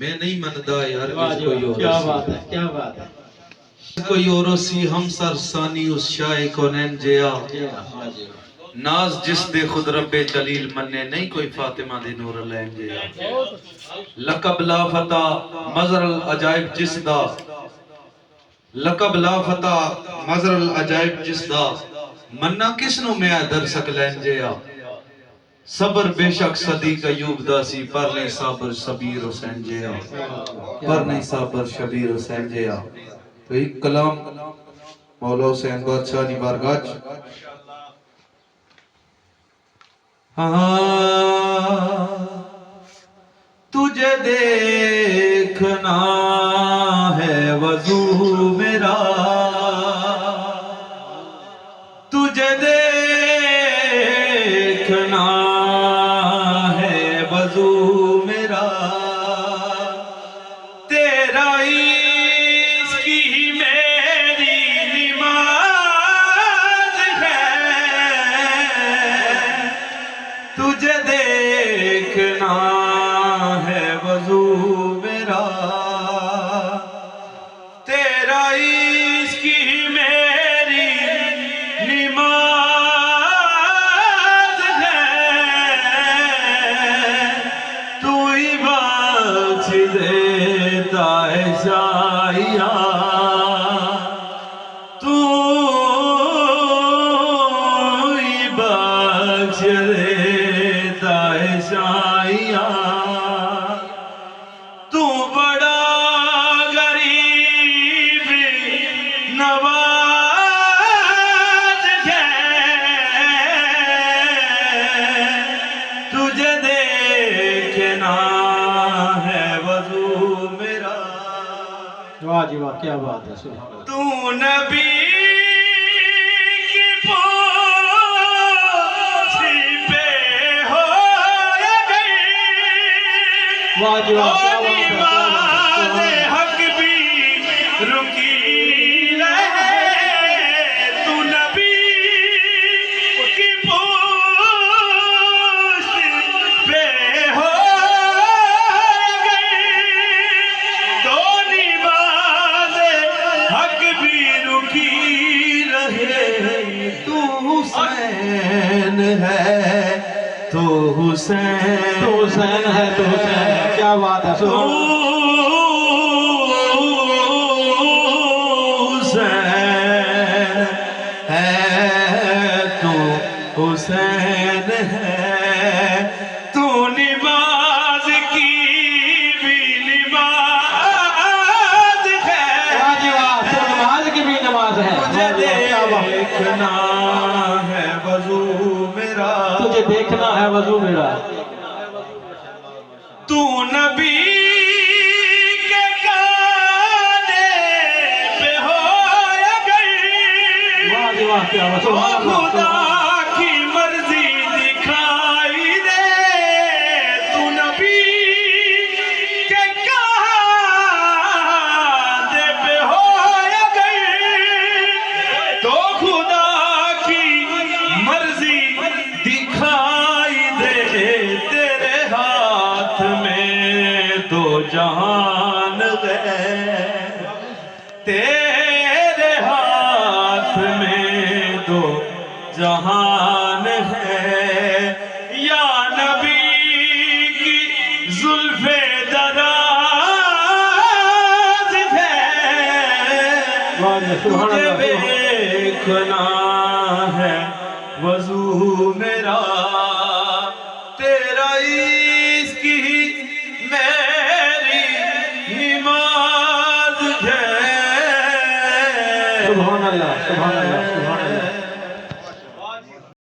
میں نہیں مندا یار کیا بات ہے، کیا بات ہے۔ کوئی اور سی ہم سر ثانی اس شاہ کونین جیا ناز جس دے خود رب جلیل مننے نہیں کوئی فاطمہ دے نور لین جیا لقب لا فتح مظہر العجائب جس دا لقب لا فتح مظہر العجائب جس دا مننا کس نو میں در سک لین جیا صبر بے شک صدیق ایوب دا سی پر نہیں صابر شبیر حسین جیا پر نہیں صابر شبیر حسین جیا تو ایک کلام مولا حسین بادشاہ نی بارگاہ تجھے دیکھنا ہے وضو میرا تجھے دیکھنا ہے وضو میرا تیرا عشق ہی میری نماز ہے تجھے دیکھنا ہے وضو میرا تیرا عشق ہی میری نماز ہے تو ہی بخش دیتا ہے شاہیہ تو ہی بخش دیتا ہے شاہیہ تو بڑا غریب نواز ہے تجھے دیکھنا ہے وضو میرا واہ جی واہ، کیا بات ہے، سبحان اللہ۔ تو نبی کی پوچھی پہ ہو گئی واہ جی واہ، کیا بات ہے، کیا بات ہے۔ حق بھی رکی رہے تو نبی کی پوچھ پہ ہو گئی تو نماز حق بھی رکی رہے تو حسین ہے تو حسین تو حسین ہے، تو حسین ہے، کیا بات ہے، سبحان اللہ۔ حسین ہے تو نماز کی بھی نماز ہے واہ جی واہ، تو نماز کی بھی نماز ہے، تجھے واہ جی واہ، کیا بات ہے۔ دیکھنا ہے وضو میرا تجھے دیکھنا ہے وضو میرا تو نبی کے گانے پہ ہو گئی واہ جی واہ، کیا بات ہے، تو سبحان اللہ، خدا سبحان اللہ۔ کی مرضی دکھائی دے تو نبی کے گانے پہ ہو گئی تو خدا کی مرضی دکھائی دے تیرے ہاتھ میں دو جہان ہے تیرے ہاتھ میں دو جہان ہے یا نبی کی زلف دراز ہے واہ جی، سبحان تجھے اللہ، سبحان اللہ۔ دیکھنا ہے وضو میرا تیرا عشق ہی میری نماز ہے سبحان اللہ، سبحان اللہ، سبحان اللہ۔